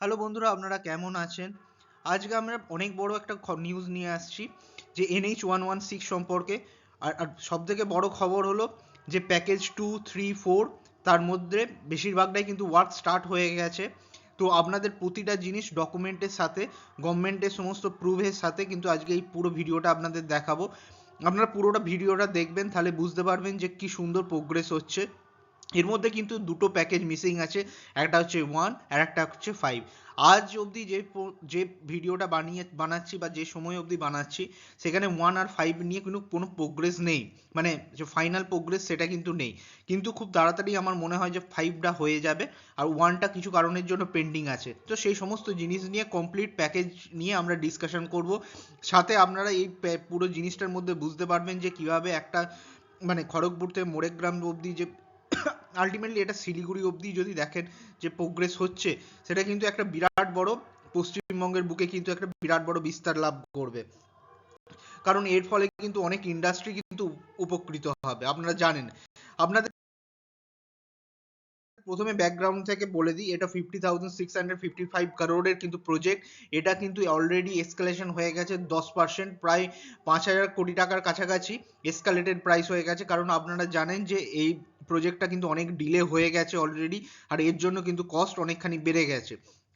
Hello বন্ধুরা, আপনারা কেমন আছেন? আজকে আমরা অনেক বড় একটা নিউজ নিয়ে আসছি যে NH-116 সম্পর্কে। আর সবথেকে বড় খবর হলো যে প্যাকেজ 2, 3, 4 তার মধ্যে বেশিরভাগটাই কিন্তু ওয়ার্ক স্টার্ট হয়ে গেছে। তো আপনাদের প্রতিটা জিনিস ডকুমেন্টের সাথে, গভর্নমেন্টের সমস্ত প্রুফের সাথে কিন্তু আজকে এই পুরো ভিডিওটা আপনাদের দেখাবো। আপনারা পুরোটা ভিডিওটা দেখবেন, তাহলে বুঝতে পারবেন যে কি সুন্দর প্রোগ্রেস হচ্ছে। এর মধ্যে কিন্তু দুটো প্যাকেজ মিসিং আছে, একটা হচ্ছে 1 আর একটা হচ্ছে 5। আজ অবধি যে ভিডিওটা বানাচ্ছি বা যে সময় অবধি বানাচ্ছি, সেখানে 1 আর 5 নিয়ে কিন্তু কোনো প্রোগ্রেস নেই, মানে যে ফাইনাল প্রোগ্রেস সেটা কিন্তু নেই। কিন্তু খুব তাড়াতাড়ি আমার মনে হয় যে 5টা হয়ে যাবে, আর 1টা কিছু কারণের জন্য পেন্ডিং আছে। তো সেই সমস্ত জিনিস নিয়ে কমপ্লিট প্যাকেজ নিয়ে আমরা ডিসকাশন করব। সাথে আপনারা এই পুরো জিনিসটার মধ্যে বুঝতে পারবেন যে কিভাবে একটা, মানে খড়গপুর থেকে মোরেগ্রাম অবধি যে আলটিমেটলি এটা শিলিগুড়ি অবধি যদি দেখেন যে প্রোগ্রেস হচ্ছে, সেটা কিন্তু একটা বিরাট বড়, পশ্চিমবঙ্গের বুকে কিন্তু একটা বিরাট বড় বিস্তার লাভ করবে। কারণ এর ফলে কিন্তু অনেক ইন্ডাস্ট্রি কিন্তু উপকৃত হবে, আপনারা জানেন। আপনাদের প্রথমে ব্যাকগ্রাউন্ড থেকে বলে দিই, এটা 50,655 কারোরের কিন্তু প্রজেক্ট। এটা কিন্তু অলরেডি এসকালেশন হয়ে গেছে 10%, প্রায় 5,000 কোটি টাকার কাছাকাছি এসকালেটেড প্রাইস হয়ে গেছে। কারণ আপনারা জানেন যে এই প্রজেক্টটা কিন্তু অনেক ডিলে হয়ে গেছে অলরেডি, আর এর জন্য কিন্তু কস্ট অনেকখানি বেড়ে গেছে।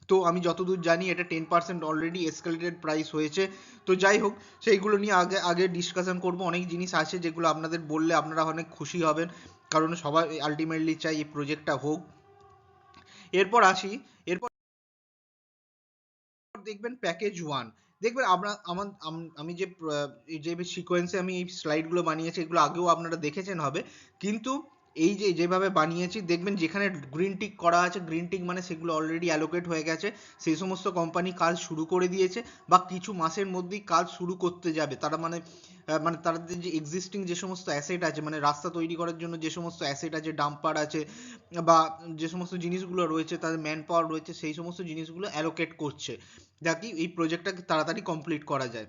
তো আমি যতদূর জানি এটা 10% অলরেডি এসকালেটেড প্রাইস হয়েছে। তো যাই হোক, সেইগুলো নিয়ে আগে আগে ডিসকাশন করব। অনেক জিনিস আছে যেগুলো আপনাদের বললে আপনারা অনেক খুশি হবেন, কারণ সবাই আলটিমেটলি চাই এই প্রজেক্টটা হোক। এরপর আসি, এরপর দেখবেন প্যাকেজ 1। দেখবেন আমরা আমি যে সিকোয়েন্সে আমি এই স্লাইডগুলো বানিয়েছি, এগুলো আগেও আপনারা দেখেছেন হবে। কিন্তু এই যে যেভাবে বানিয়েছি, দেখবেন যেখানে গ্রিন টিক করা আছে, গ্রিন টিক মানে সেগুলো অলরেডি অ্যালোকেট হয়ে গেছে। সেই সমস্ত কোম্পানি কাজ শুরু করে দিয়েছে বা কিছু মাসের মধ্যেই কাজ শুরু করতে যাবে। তারা মানে তাদের যে এক্সিস্টিং যে সমস্ত অ্যাসেট আছে, মানে রাস্তা তৈরি করার জন্য যে সমস্ত অ্যাসেট আছে, ডাম্পার আছে, বা যে সমস্ত জিনিসগুলো রয়েছে, তাদের ম্যান পাওয়ার রয়েছে, সেই সমস্ত জিনিসগুলো অ্যালোকেট করছে, যাতে এই প্রজেক্টটাকে তাড়াতাড়ি কমপ্লিট করা যায়।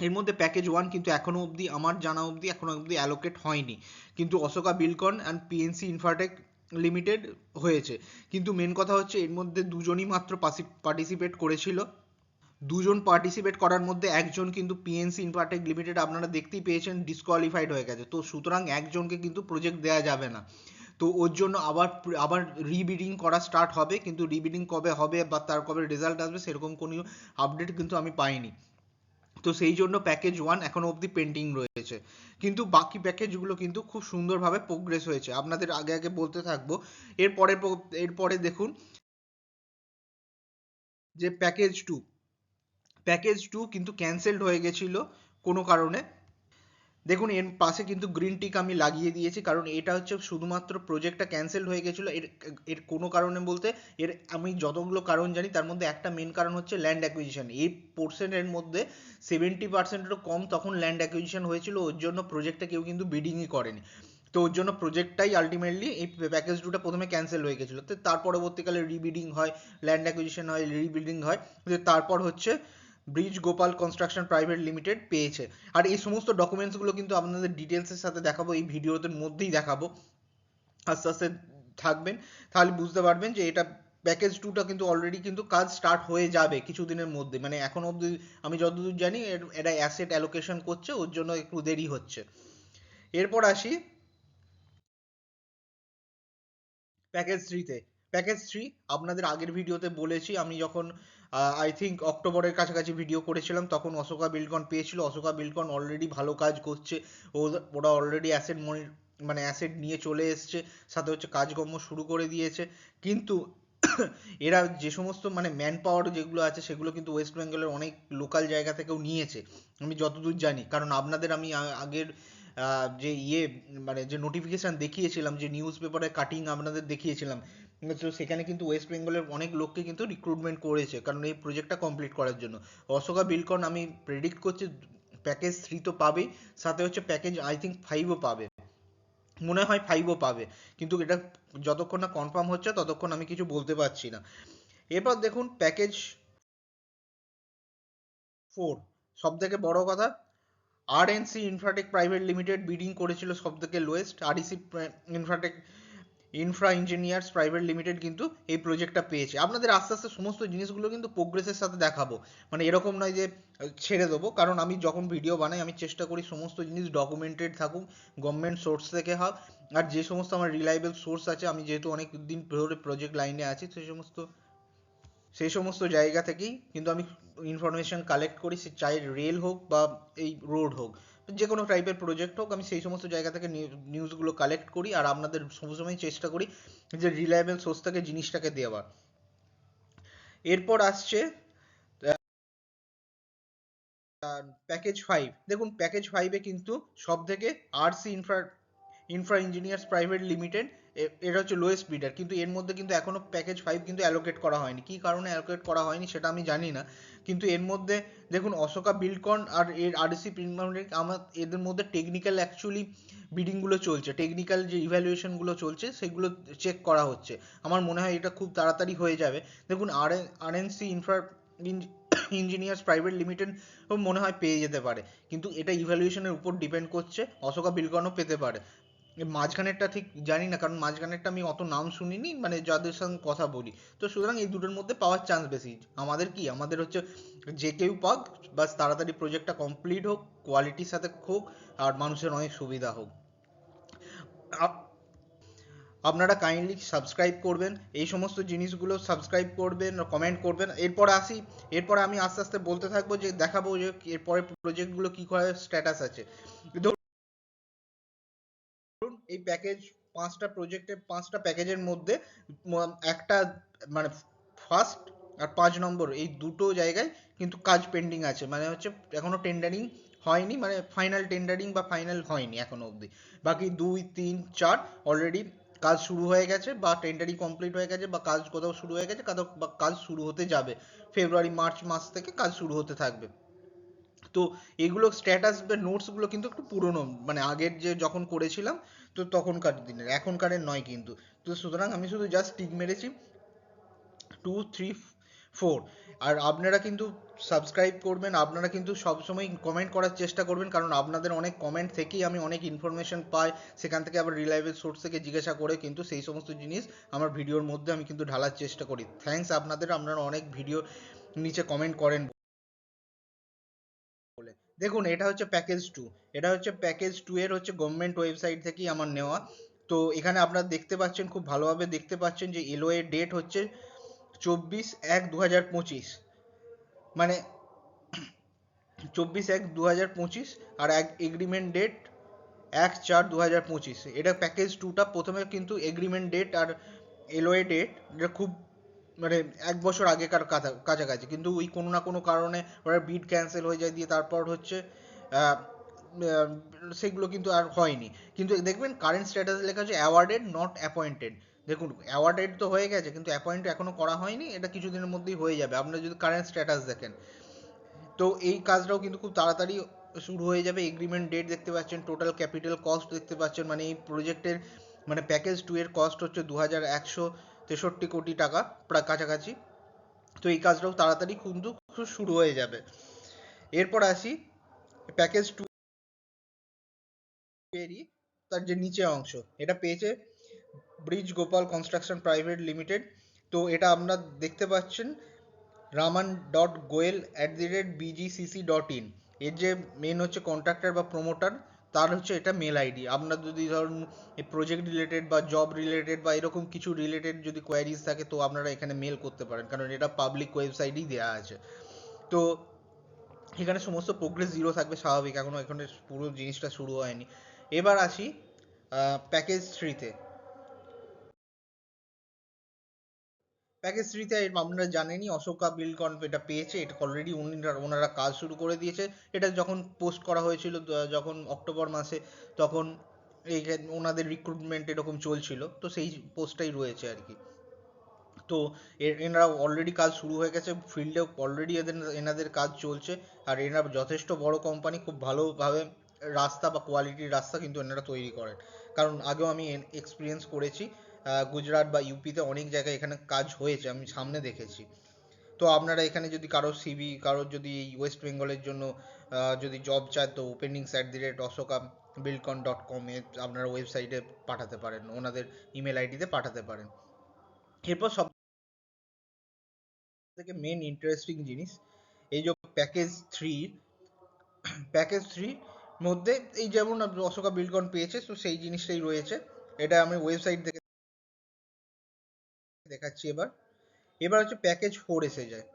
এর মধ্যে প্যাকেজ 1 কিন্তু এখনো অবধি, আমার জানা অবধি এখনো অবধি অ্যালোকেট হয়নি, কিন্তু অশোকা বিলকন অ্যান্ড পিএনসি ইনফ্রাটেক লিমিটেড হয়েছে। কিন্তু মেন কথা হচ্ছে এর মধ্যে দুজনই মাত্র পার্টিসিপেট করেছিল। দুজন পার্টিসিপেট করার মধ্যে একজন কিন্তু পিএনসি ইনফ্রাটেক লিমিটেড আপনারা দেখতেই পেয়েছেন ডিসকোয়ালিফাইড হয়ে গেছে। তো সুতরাং একজনকে কিন্তু প্রজেক্ট দেওয়া যাবে না। তো ওর জন্য আবার আবার রিবিডিং করা স্টার্ট হবে, কিন্তু রিবিডিং কবে হবে বা তার কবে রেজাল্ট আসবে সেরকম কোনো আপডেট কিন্তু আমি পাইনি। তো সেই জন্য প্যাকেজ 1 এখনো অবধি পেন্ডিং রয়েছে। কিন্তু বাকি প্যাকেজগুলো কিন্তু খুব সুন্দরভাবে প্রোগ্রেস হয়েছে, আপনাদের আগে আগে বলতে থাকবো। এরপরে এরপরে দেখুন যে প্যাকেজ 2 কিন্তু ক্যান্সেলড হয়ে গেছিল কোনো কারণে। দেখুন এর পাশে কিন্তু গ্রিন টিক আমি লাগিয়ে দিয়েছি, কারণ এটা হচ্ছে শুধুমাত্র প্রজেক্টটা ক্যান্সেল হয়ে গেছিলো। এর এর কোনো কারণে বলতে, এর আমি যতগুলো কারণ জানি তার মধ্যে একটা মেন কারণ হচ্ছে ল্যান্ড অ্যাকুইজিশন। এই পোর্শনের মধ্যে 70%-এরও কম তখন ল্যান্ড অ্যাকুইজিশন হয়েছিল, ওর জন্য প্রজেক্টটা কেউ কিন্তু বিডিংই করেনি। তো ওর জন্য প্রজেক্টটাই আলটিমেটলি এই প্যাকেজ 2টা প্রথমে ক্যান্সেল হয়ে গেছিলো। তো তার পরবর্তীকালে রিবিডিং হয়, ল্যান্ড অ্যাকুইজিশন হয়, রিবিল্ডিং হয়, তারপর হচ্ছে bridge Gopal construction private limited পেয়েছে। আর এই সমস্ত ডকুমেন্টসগুলো কিন্তু আপনাদের ডিটেলসের সাথে দেখাবো, এই ভিডিওদের মধ্যেই দেখাবো। আস্তে আস্তে থাকবেন, তাহলে বুঝতে পারবেন যে এটা প্যাকেজ 2টা কিন্তু অলরেডি কিন্তু কাজ স্টার্ট হয়ে যাবে কিছুদিনের মধ্যে। মানে এখন অবধি আমি যতদূর জানি এটা অ্যাসেট অ্যালোকেশন করছে, ওর জন্য একটু দেরি হচ্ছে। এরপর আসি প্যাকেজ 3-তে। প্যাকেজ 3 আপনাদের আগের ভিডিওতে বলেছি, আমি যখন আই থিঙ্ক অক্টোবরের কাছাকাছি ভিডিও করেছিলাম, তখন অশোকা বিলকন পেয়েছিল। অশোকা বিলকন অলরেডি ভালো কাজ করছে। ওরা অলরেডি মানে অ্যাসেট নিয়ে চলে এসছে, সাথে হচ্ছে কাজকর্ম শুরু করে দিয়েছে। কিন্তু এরা যে সমস্ত মানে ম্যান পাওয়ার যেগুলো আছে, সেগুলো কিন্তু ওয়েস্ট বেঙ্গলের অনেক লোকাল জায়গা থেকেও নিয়েছে, আমি যতদূর জানি। কারণ আপনাদের আমি আগের যে মানে যে নোটিফিকেশন দেখিয়েছিলাম, যে নিউজ পেপারে কাটিং আপনাদের দেখিয়েছিলাম, তো সেখানে কিন্তু ওয়েস্ট বেঙ্গলের অনেক লোককে কিন্তু রিক্রুটমেন্ট করেছে, কারণ এই প্রজেক্টটা কমপ্লিট করার জন্য। অশোকা বিলকন আমি প্রেডিক্ট করছি প্যাকেজ 3 তো পাবেই, সাথে হচ্ছে প্যাকেজ আই থিঙ্ক 5ও পাবে, মনে হয় 5ও পাবে। কিন্তু এটা যতক্ষণ না কনফার্ম হচ্ছে ততক্ষণ আমি কিছু বলতে পারছি না। এরপর দেখুন প্যাকেজ 4, সব থেকে বড় কথা, RNC Infratech private limited bidding করেছিল সব থেকে lowest. REC Infratech infra engineers private limited কিন্তু এই প্রজেক্টটা পেয়েছে। আপনাদের আস্তে আস্তে সমস্ত জিনিসগুলো কিন্তু প্রোগ্রেসের সাথে দেখাবো, মানে এরকম নয় যে ছেড়ে দেবো, কারণ আমি যখন ভিডিও বানাই আমি চেষ্টা করি সমস্ত জিনিস ডকুমেন্টেড থাকুক, গভর্নমেন্ট সোর্স থেকে হোক, আর যে সমস্ত আমার রিলায়েবল সোর্স আছে, আমি যেহেতু অনেক দিন ধরে প্রজেক্ট লাইনে আছি, সেই সমস্ত জায়গা থেকেই কিন্তু আমি ইনফরমেশন কালেক্ট করি, সে চাই রেল হোক বা এই রোড হোক, যে কোনো টাইপের প্রজেক্ট হোক, আমি সেই সমস্ত জায়গা থেকে নিউজগুলো কালেক্ট করি, আর আপনাদের সবসময় চেষ্টা করি যে রিলায়েবল সোর্স থেকে জিনিসটাকে দেওয়ার। এরপর আসছে প্যাকেজ 5। দেখুন প্যাকেজ 5-এ কিন্তু সব থেকে RC infra engineers private limited, এটা হচ্ছে লোয়েস্ট বিডার, কিন্তু এর মধ্যে কিন্তু এখনো প্যাকেজ 5 কিন্তু অ্যালোকেট করা হয়নি। কি কারণে অ্যালোকেট করা হয়নি সেটা আমি জানি না, কিন্তু এর মধ্যে দেখুন অশোকা বিল্ডকন আর এর আরসি প্রিন্ট আমার এদের মধ্যে টেকনিক্যাল অ্যাকচুয়ালি বিডিংগুলো চলছে, টেকনিক্যাল যে ইভ্যালুয়েশনগুলো চলছে সেগুলো চেক করা হচ্ছে। আমার মনে হয় এটা খুব তাড়াতাড়ি হয়ে যাবে। দেখুন RNC infra engineers private limited মনে হয় পেয়ে যেতে পারে, কিন্তু এটা ইভ্যালুয়েশনের উপর ডিপেন্ড করছে, অশোকা বিলকনও পেতে পারে। মাঝখানেরটা ঠিক জানি না, কারণ মাঝখানেরটা আমি অত নাম শুনিনি, মানে যাদের সঙ্গে কথা বলি, তো সুতরাং এই দুটোর মধ্যে পাওয়ার চান্স বেশি। আমাদের হচ্ছে যে কেউ পাক, বাস তাড়াতাড়ি প্রজেক্টটা কমপ্লিট হোক, কোয়ালিটির সাথে হোক, আর মানুষের অনেক সুবিধা হোক। আপনারা কাইন্ডলি সাবস্ক্রাইব করবেন, এই সমস্ত জিনিসগুলো সাবস্ক্রাইব করবেন, কমেন্ট করবেন। এরপরে আমি আস্তে আস্তে বলতে থাকবো, যে দেখাবো যে এরপরে প্রজেক্টগুলো কি করে স্ট্যাটাস আছে। ধরুন এই প্যাকেজ 5টা প্যাকেজের মধ্যে একটা, মানে ফার্স্ট আর 5 নম্বর এই দুটো জায়গায় কিন্তু কাজ পেন্ডিং আছে, মানে হচ্ছে এখনো টেন্ডারিং হয়নি, মানে ফাইনাল টেন্ডারিং বা ফাইনাল হয়নি এখনো অবধি। বাকি 2, 3, 4 অলরেডি কাজ শুরু হয়ে গেছে, বা টেন্ডারিং কমপ্লিট হয়ে গেছে, বা কাজ কোথাও শুরু হয়ে গেছে, কোথাও বা কাজ শুরু হতে যাবে। ফেব্রুয়ারি মার্চ মাস থেকে কাজ শুরু হতে থাকবে। তো এগুলো স্ট্যাটাস বা নোটসগুলো কিন্তু একটু পুরনো, মানে আগের যে যখন করেছিলাম, তো তখনকার দিনের, এখনকারের নয় কিন্তু। তো সুতরাং আমি শুধু জাস্ট টিক মেরেছি 2, 3, 4। আর আপনারা কিন্তু সাবস্ক্রাইব করবেন, আপনারা কিন্তু সবসময় কমেন্ট করার চেষ্টা করবেন, কারণ আপনাদের অনেক কমেন্ট থেকেই আমি অনেক ইনফরমেশন পাই, সেখান থেকে আবার রিলায়েবল সোর্স থেকে জিজ্ঞাসা করে কিন্তু সেই সমস্ত জিনিস আমার ভিডিওর মধ্যে আমি কিন্তু ঢালার চেষ্টা করি। থ্যাঙ্কস আপনারা অনেক ভিডিও নিচে কমেন্ট করেন বলে। দেখুন এটা হচ্ছে প্যাকেজ 2 এর হচ্ছে গভর্নমেন্ট ওয়েবসাইট থেকেই আমার নেওয়া। তো এখানে আপনারা দেখতে পাচ্ছেন, খুব ভালোভাবে দেখতে পাচ্ছেন যে এলওএ ডেট হচ্ছে 24/1/2025, মানে 24/1/2025, আর এগ্রিমেন্ট ডেট 1/4/2025। এটা প্যাকেজ 2টা প্রথমে কিন্তু এগ্রিমেন্ট ডেট আর এলওএ ডেট এটা খুব, মানে 1 বছর আগেকার কাছাকাছি, কিন্তু ওই কোনো না কোনো কারণে ওরা বিড ক্যান্সেল হয়ে যায়, দিয়ে তারপর হচ্ছে আহ, আহ, সেগুলো কিন্তু আর হয়নি। কিন্তু দেখবেন কারেন্ট স্ট্যাটাসে লেখা আছে অ্যাওয়ার্ডেড নট অ্যাপয়েন্টেড। দেখুন অ্যাওয়ার্ডেড তো হয়ে গেছে, কিন্তু অ্যাপয়েন্ট এখনো করা হয়নি, এটা কিছুদিনের মধ্যেই হয়ে যাবে আপনারা যদি কারেন্ট স্ট্যাটাস দেখেন। তো এই কাজটাও কিন্তু খুব তাড়াতাড়ি শুরু হয়ে যাবে। এগ্রিমেন্ট ডেট দেখতে পাচ্ছেন, টোটাল ক্যাপিটাল কস্ট দেখতে পাচ্ছেন, মানে এই প্রজেক্টের, মানে প্যাকেজ 2 এর কস্ট হচ্ছে 2163 কোটি টাকা প্রায় কাছাকাছি। তো এই কাজটাও তাড়াতাড়ি কিন্তু শুরু হয়ে যাবে। এরপর আসি প্যাকেজ 2 এরই তার যে নিচে অংশ, এটা পেয়েছে bridge Gopal construction private limited. তো এটা আপনারা দেখতে পাচ্ছেন raman.goel@bgcc.in, এর যে মেন হচ্ছে কন্ট্রাক্টর বা প্রমোটার, তার হচ্ছে এটা মেল আইডি। আপনার যদি ধরুন এই প্রজেক্ট রিলেটেড বা জব রিলেটেড বা এরকম কিছু রিলেটেড যদি কোয়ারিজ থাকে, তো আপনারা এখানে মেল করতে পারেন, কারণ এটা পাবলিক ওয়েবসাইটেই দেওয়া আছে। তো এখানে সমস্ত প্রোগ্রেস জিরো থাকবে, স্বাভাবিক, এখনো এখানে পুরো জিনিসটা শুরু হয়নি। এবার আসি প্যাকেজ 3-তে। প্যাকেজ 3-তে আপনারা জানেনই অশোকা বিল্ডকন এটা পেয়েছে, এটা অলরেডি ওনারা কাজ শুরু করে দিয়েছে। এটা যখন পোস্ট করা হয়েছিল, যখন অক্টোবর মাসে, তখন এই ওনাদের রিক্রুটমেন্ট এরকম চলছিল, তো সেই পোস্টটাই রয়েছে আর কি। তো এনারা অলরেডি কাজ শুরু হয়ে গেছে, ফিল্ডেও অলরেডি এনাদের কাজ চলছে। আর এনারা যথেষ্ট বড় কোম্পানি, খুব ভালোভাবে রাস্তা বা কোয়ালিটির রাস্তা কিন্তু এনারা তৈরি করেন, কারণ আগেও আমি এক্সপিরিয়েন্স করেছি। গুজরাট বা ইউপিতে অনেক জায়গায় এখানে কাজ হয়েছে, আমি সামনে দেখেছি। তো আপনারা এখানে যদি কারোর যদি এই ওয়েস্ট বেঙ্গলের জন্য যদি জব চায়, তো openings@অশোকা buildcon.com এ আপনারা ওয়েবসাইটে পাঠাতে পারেন, ওনাদের ইমেল আইডিতে পাঠাতে পারেন। এরপর সব থেকে মেন ইন্টারেস্টিং জিনিস, এই যে প্যাকেজ 3 মধ্যে এই যেমন অশোকা বিল্ডকন পেয়েছে, তো সেই জিনিসটাই রয়েছে। এটা আমি ওয়েবসাইট থেকে দেখাচ্ছি। এবার হচ্ছে প্যাকেজ 4 এসে যায়।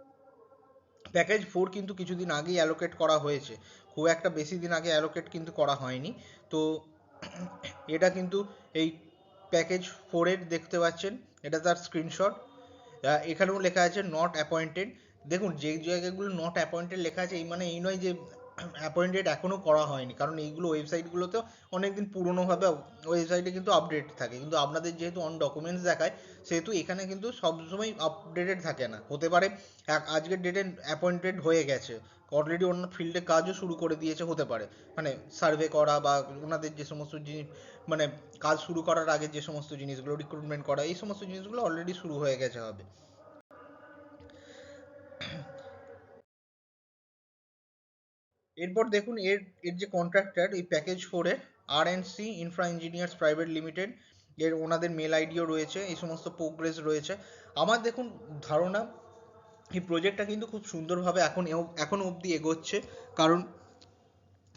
প্যাকেজ 4 কিন্তু কিছুদিন আগেই অ্যালোকেট করা হয়েছে, খুব একটা বেশি দিন আগে অ্যালোকেট কিন্তু করা হয়নি। তো এটা কিন্তু এই প্যাকেজ 4 দেখতে পাচ্ছেন, এটা তার স্ক্রিনশট। এখানেও লেখা আছে নট অ্যাপয়েন্টেড। দেখুন, যে জায়গাগুলো নট অ্যাপয়েন্টেড লেখা আছে, এই মানে এই নয় যে অ্যাপয়েন্টেড এখনও করা হয়নি, কারণ এইগুলো ওয়েবসাইটগুলোতেও অনেকদিন পুরোনোভাবে ওয়েবসাইটে কিন্তু আপডেট থাকে, কিন্তু আপনাদের যেহেতু অন ডকুমেন্টস দেখায়, সেহেতু এখানে কিন্তু সবসময় আপডেটেড থাকে না। হতে পারে আজকের ডেটে অ্যাপয়েন্টেড হয়ে গেছে, অলরেডি অন্য ফিল্ডে কাজও শুরু করে দিয়েছে, হতে পারে মানে সার্ভে করা বা ওনাদের যে সমস্ত জিনিস, মানে কাজ শুরু করার আগে যে সমস্ত জিনিসগুলো রিক্রুটমেন্ট করা, এই সমস্ত জিনিসগুলো অলরেডি শুরু হয়ে গেছে হবে। এরপর দেখুন, এর এর যে কন্ট্রাক্টর এই প্যাকেজ 4 এর আর&সি ইনফ্রা ইঞ্জিনিয়ার্স প্রাইভেট লিমিটেড, এর ওনাদের মেল আইডিও রয়েছে, এই সমস্ত প্রোগ্রেস রয়েছে। আমার দেখুন ধারণা, এই প্রজেক্টটা কিন্তু খুব সুন্দরভাবে এখন অবধি এগোচ্ছে। কারণ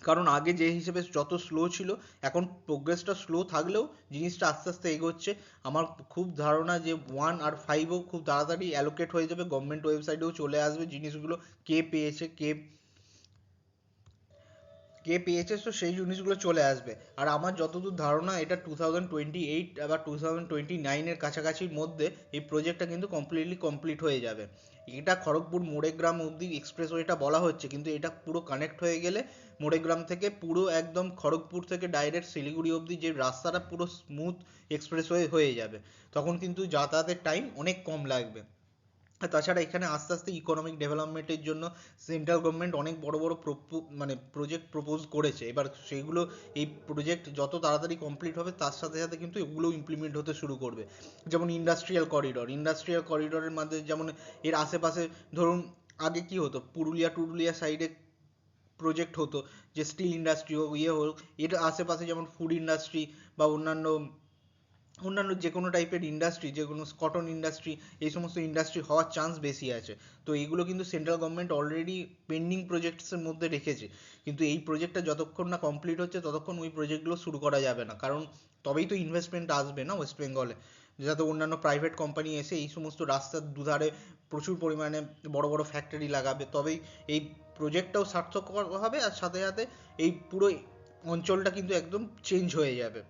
কারণ আগে যে হিসেবে যত স্লো ছিল, এখন প্রোগ্রেসটা স্লো থাকলেও জিনিসটা আস্তে আস্তে এগোচ্ছে। আমার খুব ধারণা যে 1 আর 5ও খুব তাড়াতাড়ি অ্যালোকেট হয়ে যাবে, গভর্নমেন্ট ওয়েবসাইটেও চলে আসবে জিনিসগুলো, কে পেয়েছে কে পেয়েছে, তো সেই জিনিসগুলো চলে আসবে। আর আমার যতদূর ধারণা, এটা 2028 বা 2029-এর কাছাকাছির মধ্যে এই প্রজেক্টটা কিন্তু কমপ্লিট হয়ে যাবে। এটা খড়গপুর মোড়েগ্রাম অবধি এক্সপ্রেসওয়েটা বলা হচ্ছে, কিন্তু এটা পুরো কানেক্ট হয়ে গেলে মোড়েগ্রাম থেকে পুরো একদম খড়গপুর থেকে ডাইরেক্ট শিলিগুড়ি অবধি যে রাস্তাটা পুরো স্মুথ এক্সপ্রেসওয়ে হয়ে যাবে, তখন কিন্তু যাতায়াতের টাইম অনেক কম লাগবে। আর তাছাড়া এখানে আস্তে আস্তে ইকোনমিক ডেভেলপমেন্টের জন্য সেন্ট্রাল গভর্নমেন্ট অনেক বড় বড় মানে প্রজেক্ট প্রপোজ করেছে। এবার সেইগুলো, এই প্রজেক্ট যত তাড়াতাড়ি কমপ্লিট হবে, তার সাথে সাথে কিন্তু এগুলোও ইমপ্লিমেন্ট হতে শুরু করবে। যেমন ইন্ডাস্ট্রিয়াল করিডোরের মধ্যে, যেমন এর আশেপাশে ধরুন, আগে কি হতো, পুরুলিয়া সাইডে প্রজেক্ট হতো, যে স্টিল ইন্ডাস্ট্রি হোক, হোক, এর আশেপাশে যেমন ফুড ইন্ডাস্ট্রি বা অন্যান্য যে কোনো টাইপের ইন্ডাস্ট্রি, যে কোনো কটন ইন্ডাস্ট্রি, এই সমস্ত ইন্ডাস্ট্রি হওয়ার চান্স বেশি আছে। তো এইগুলো কিন্তু সেন্ট্রাল গভর্নমেন্ট অলরেডি পেন্ডিং প্রজেক্টসের মধ্যে রেখেছে, কিন্তু এই প্রজেক্টটা যতক্ষণ না কমপ্লিট হচ্ছে, ততক্ষণ ওই প্রজেক্টগুলো শুরু করা যাবে না। কারণ তবেই তো ইনভেস্টমেন্ট আসবে না ওয়েস্ট বেঙ্গলে, যাতে অন্যান্য প্রাইভেট কোম্পানি এসে এই সমস্ত রাস্তার দুধারে প্রচুর পরিমাণে বড় বড় ফ্যাক্টরি লাগাবে, তবেই এই প্রজেক্টটাও সার্থক হবে, আর সাথে সাথে এই পুরো অঞ্চলটা কিন্তু একদম চেঞ্জ হয়ে যাবে।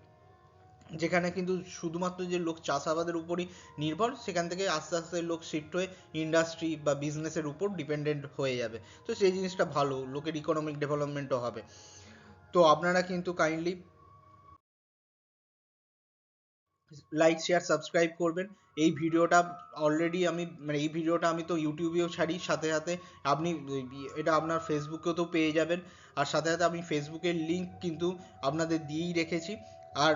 যেখানে কিন্তু শুধুমাত্র যে লোক চাষাবাদের উপরই নির্ভর, সেখান থেকে আস্তে আস্তে লোক শিফট হয়ে ইন্ডাস্ট্রি বা বিজনেসের উপর ডিপেন্ডেন্ট হয়ে যাবে। তো সেই জিনিসটা ভালো, লোকের ইকোনমিক ডেভেলপমেন্টও হবে। তো আপনারা কিন্তু কাইন্ডলি লাইক শেয়ার সাবস্ক্রাইব করবেন। এই ভিডিওটা অলরেডি আমি, মানে এই ভিডিওটা আমি তো ইউটিউবেও ছাড়ি, সাথে সাথে আপনি এটা আপনার ফেসবুকেও তো পেয়ে যাবেন। আর সাথে সাথে আমি ফেসবুকের লিঙ্ক কিন্তু আপনাদের দিয়েই রেখেছি। আর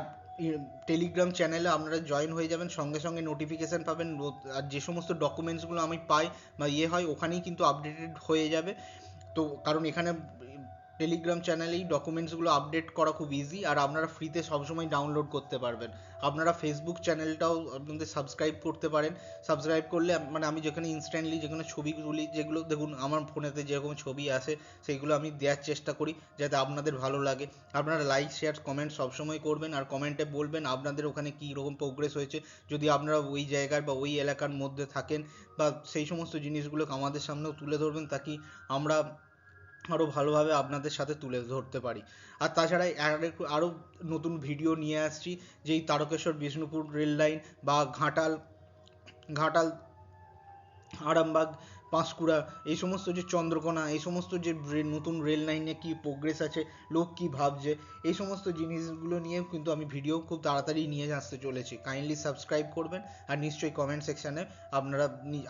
টেলিগ্রাম চ্যানেলে আপনারা জয়েন হয়ে যাবেন, সঙ্গে সঙ্গে নোটিফিকেশান পাবেন। আর যে সমস্ত ডকুমেন্টসগুলো আমি পাই বা হয়, ওখানেই কিন্তু আপডেটেড হয়ে যাবে। তো কারণ এখানে টেলিগ্রাম চ্যানেলেই ডকুমেন্টসগুলো আপডেট করা খুব ইজি, আর আপনারা ফ্রিতে সবসময় ডাউনলোড করতে পারবেন। আপনারা ফেসবুক চ্যানেলটাও আপনাদের সাবস্ক্রাইব করতে পারেন। সাবস্ক্রাইব করলে মানে আমি যেখানে ইনস্ট্যান্টলি যেখানে ছবি তুলি, যেগুলো দেখুন আমার ফোনেতে যেরকম ছবি আসে, সেইগুলো আমি দেওয়ার চেষ্টা করি যাতে আপনাদের ভালো লাগে। আপনারা লাইক শেয়ার কমেন্ট সবসময় করবেন, আর কমেন্টে বলবেন আপনাদের ওখানে কী রকম প্রোগ্রেস হয়েছে, যদি আপনারা ওই জায়গার বা ওই এলাকার মধ্যে থাকেন, বা সেই সমস্ত জিনিসগুলোকে আমাদের সামনেও তুলে ধরবেন, তাকি আমরা আরও ভালোভাবে আপনাদের সাথে তুলে ধরতে পারি। আর তাছাড়া আরও নতুন ভিডিও নিয়ে আসছি, যেই তারকেশ্বর বিষ্ণুপুর রেল লাইন বা ঘাটাল আরামবাগ পাঁশকুড়া, এই সমস্ত যে চন্দ্রকোনা, এই সমস্ত যে নতুন রেল লাইনে কী প্রোগ্রেস আছে, লোক কী ভাবছে, এই সমস্ত জিনিসগুলো নিয়েও কিন্তু আমি ভিডিও খুব তাড়াতাড়ি নিয়ে আসতে চলেছি। কাইন্ডলি সাবস্ক্রাইব করবেন, আর নিশ্চয়ই কমেন্ট সেকশানে আপনারা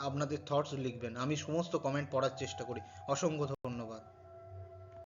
আপনাদের থটস লিখবেন। আমি সমস্ত কমেন্ট পড়ার চেষ্টা করি। অসংখ্য